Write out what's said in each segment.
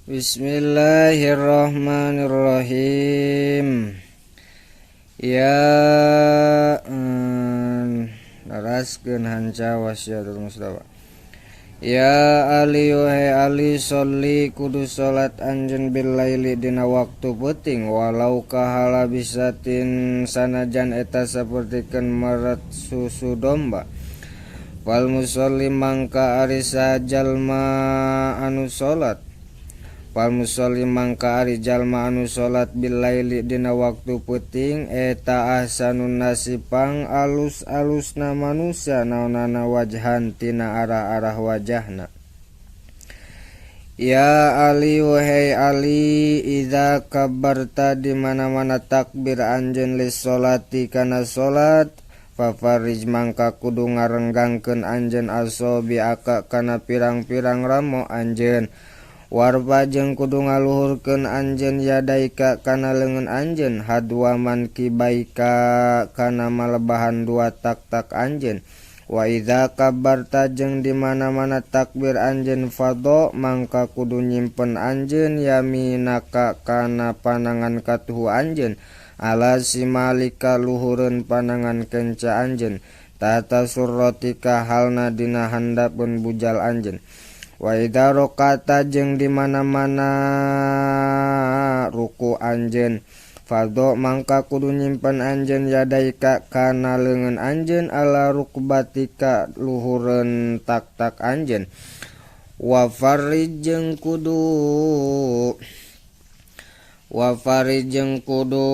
Bismillahirrahmanirrahim. Ya laraskeun hanca wasiatul mustafa. Ya Ali wahai Ali sholli kudu salat anjeun bil laili dina waktu peuting walau kahala bisatin sanajan eta sapertikeun meret susu domba. Wal musolli mangka ari sajalma anu salat. Wal musolli mangka ari jalma anu salat bil laili dina waktu peuting eta ahsanun nasipang alus-alusna manusia naonana wajhan tina arah-arah wajahna. Ya Ali wahai Ali idza kabarta di mana-mana takbir anjeun lis sholati kana salat fafarij mangka kudu ngarenggangkeun anjeun asobi aka kana pirang-pirang ramo anjeun. Warba jeung kudu ngaluhurkeun anjeun yadaika kana leungeun anjeun hadwa man kibaika kana malebahan dua tak-tak anjeun. Wa idza kabarta jeung di mana-mana takbir anjeun fadho mangka kudu nyimpen anjeun yaminaka kana panangan katuhu anjeun ala simalika luhureun panangan kenca anjeun tata surratika halna dina handapeun bujal anjeun. Wa idza rokata jeung di mana-mana ruku anjeun fadho mangka kudu nyimpen anjeun yadaika kana leungeun anjeun ala rukbatika luhureun tak-tak anjeun. Wa farij jeung kudu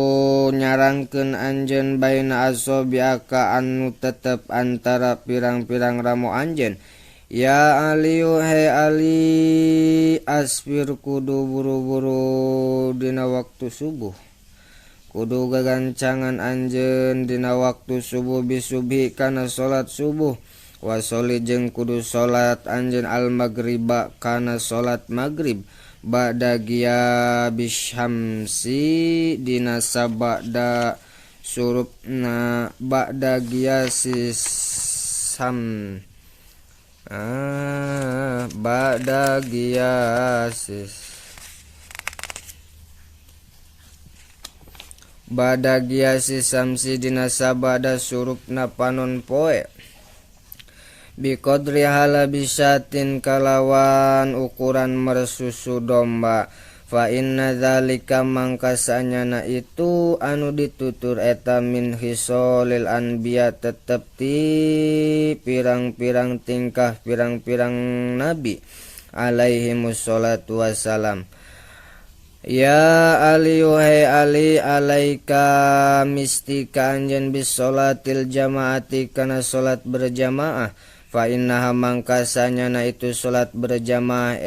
nyarangkeun anjeun baina asobiaka anu tetep antara pirang-pirang ramo anjeun. Ya Ali wahai Ali asfir kudu buru-buru dina waktu subuh. Kudu gagancangan anjeun dina waktu subuh bisubhi kana salat subuh. Wa sholli jeung kudu salat anjeun al maghriba kana salat maghrib. Ba'da giyabisyamsi dina sabada surupna ba'da giyasis ba'da giyasis samsi dina sabada surupna panon poe biqadri halabisatin kalawan ukuran mersusu domba. Fa inna dzalika mangka sanyana itu anu ditutur eta min hisolil anbiya tetep ti pirang-pirang tingkah pirang-pirang nabi alaihimus sholatu wassalam. Ya Ali wahai Ali alaika mistika anjeun bis sholatil jamaati kana salat berjamaah. Fa innaha mangka sanyana itu salat berjamaah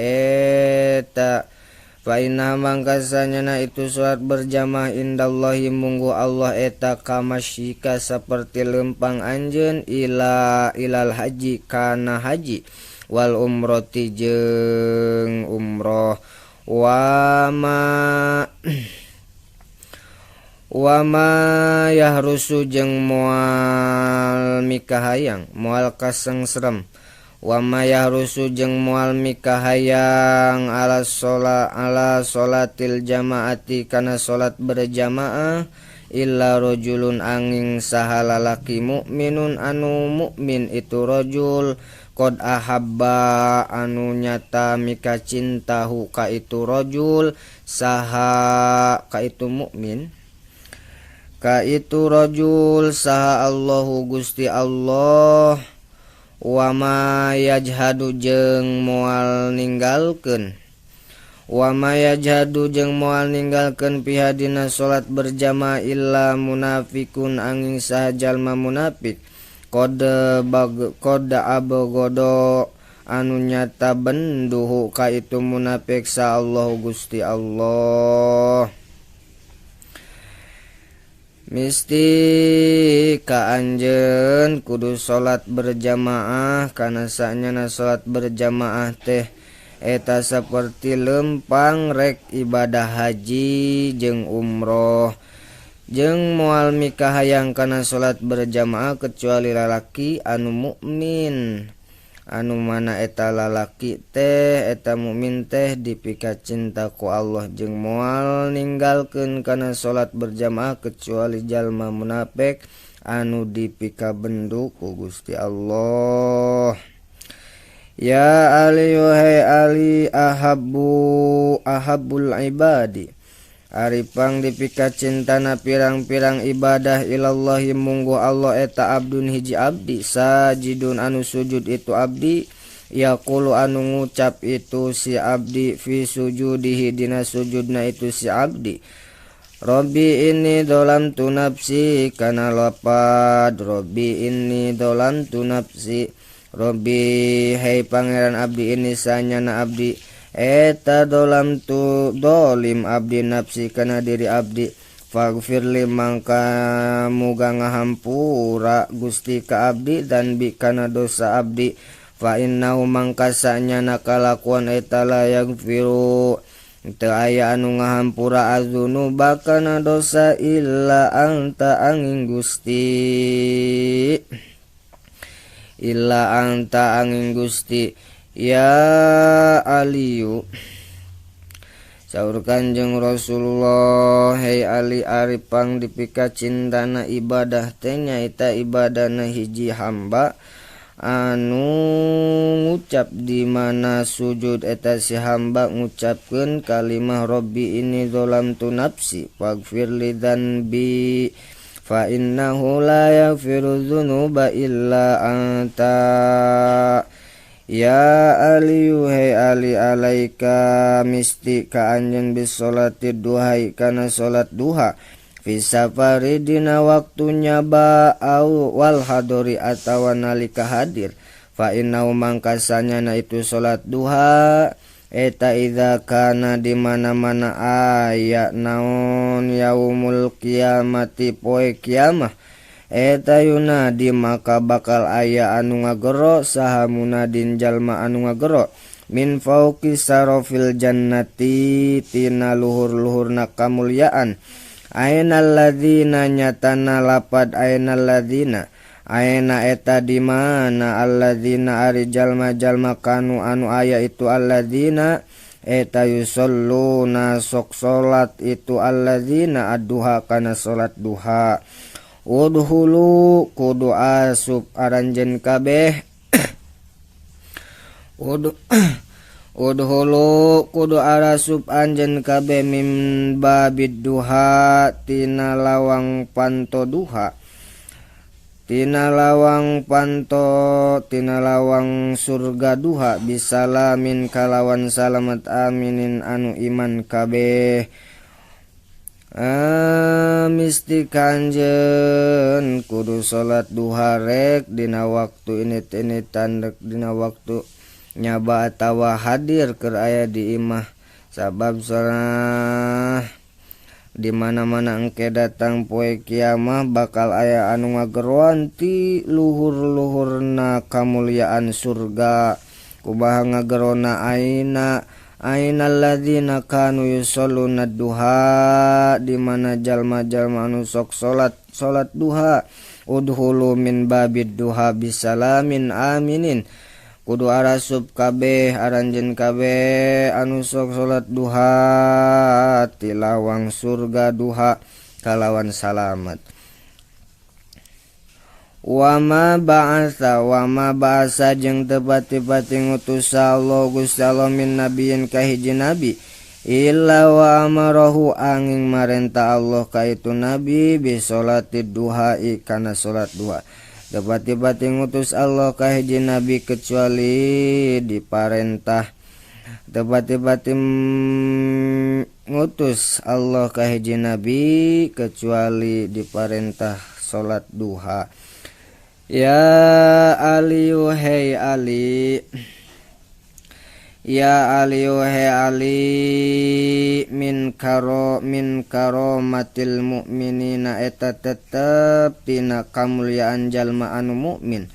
indallahi munggu Allah eta kamasyika saperti lempang anjeun ilal haji kana haji wal umrati jeung umroh wama yahrusu jeung moal mikahayang moal kasengsrem wama yahrusu jeung moal mikahayang ala sholatil jamaati kana salat berjamaah illa rajulun angin saha lalaki mukminun anu mukmin itu rajul qad ahabba anu nyata mika cintahu ka itu rajul saha ka itu mukmin ka itu rajul saha Allahu Gusti Allah. Wa ma yajhadu jeung moal ninggalkeun pihadina salat berjamaah illa munafikun angin saha jalma munafik qad abgodo anu nyata benduhu ka itu munafik sa Allah Gusti Allah. Misti ka anjeun kudu salat berjamaah kana sanyana salat berjamaah teh eta saperti lempang rek ibadah haji jeung umroh jeung moal mikahayang kana salat berjamaah kecuali lalaki anu mukmin anu mana eta lalaki teh eta mukmin teh dipika cinta ku Allah jeung moal ninggalkeun kana salat berjamaah kecuali jalma munafik anu dipika benduk ku Gusti Allah. Ya Ali wahai Ali ahabbul ibadi ari pang dipika cintana pirang-pirang ibadah ilallahi munggu Allah eta abdun hiji abdi sajidun anu sujud itu abdi yaqulu anu ngucap itu si abdi fi sujudihi dina sujudna itu si abdi Rabbi inni dolamtu nafsi kana lapad Rabbi inni dolamtu nafsi Rabbi hai pangeran abdi ini sanyana abdi eta dolamtu dolim abdi nafsi kana diri abdi faghfirli mangka muga ngahampura Gusti ka abdi dan bi kana dosa abdi fa innahu mangka sanyana kalakuan eta la yaghfiru teu aya anu ngahampura azunuba kana dosa illa anta angin Gusti illa anta angin Gusti ya Aliyu saur Kanjeng Rasulullah hei Ali ari pang dipika cintana ibadah teh nyaeta ibadahna hiji hamba anu ngucap di mana sujud eta si hamba ngucapkeun kalimah Rabbi ini zalamtu nafsi faghfirli dzanbi fa innahu la yaghfiru dzunuba illa anta ya Ali hai Ali alaika misti ka anjeun bis salati duha kana salat duha fi safari dina waktunya ba'au wal hadori atawa nalika hadir fa innahu mangkasanya na itu salat duha eta idza kana di mana-mana aya naon yaumul kiamati poe kiamah eta yunadi maka bakal aya anu ngagero saha munadin jalma anu ngagero min fauqi sarofil jannati tina luhur-luhurna kamulyaan ainal ladzina nyatana lapad ainal ladzina aina eta di mana alladzina ari jalma-jalma kanu anu aya itu alladzina eta yusalluna sok salat itu alladzina ad-duha kana salat duha udhulu kudu asup aranjeun kabeh udhulu kudu arasup anjeun kabeh mim babid duha tina lawang panto duha tina lawang surga duha bisalamin kalawan salamat aminin anu iman kabeh misti kanjeun kudu salat duha rek dina waktu ini tandek dina waktu nyaba atawa hadir keur aya di imah sabab sarah di mana-mana engke datang poe kiamah bakal aya anu ngageroan ti luhur-luhurna kamulyaan surga kumaha ngagerona ainal ladzina kanu yusalluna duha di mana jalma-jalma anu sok salat duha udhulu min babid duha bisalamin aminin kudu arasup kabeh aranjeun kabeh anu sok salat duha tilawang surga duha kalawan salamet wama ba'asa jeung teu pati-pati ngutus Allah Gusti Allah min nabiyin ka hiji nabi illa wa amarahu angin marenta Allah ka itu nabi bi salatid duha kana salat duha Tepati-pati ngutus Allah ka hiji nabi kecuali diparentah Tepati-pati ngutus Allah ka hiji nabi kecuali diparentah salat duha. Ya Ali wahai Ali, ya Ali wahai Ali, min karomatil mu'minina eta tetep tina kamuliaan jalma anu mukmin.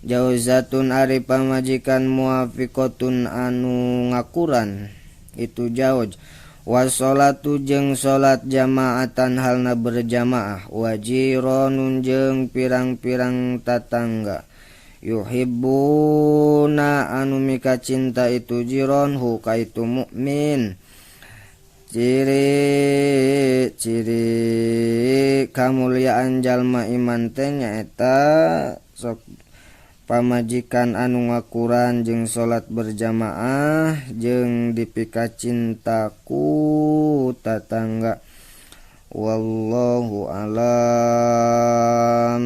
Jauzatun ari pamajikan muafiqatun anu ngakuran itu jauj. Wassolatu jeung salat jamaatan halna berjamaah, wajironun jeung pirang-pirang tatangga. yuhibbuna anu mika cinta itu jironhu ka itu mukmin. Ciri-ciri kamuliaan jalma iman teh nyaeta sok pamajikan anu ngakuran jeung salat berjamaah jeung dipika cintaku tatangga. Wallahu alam.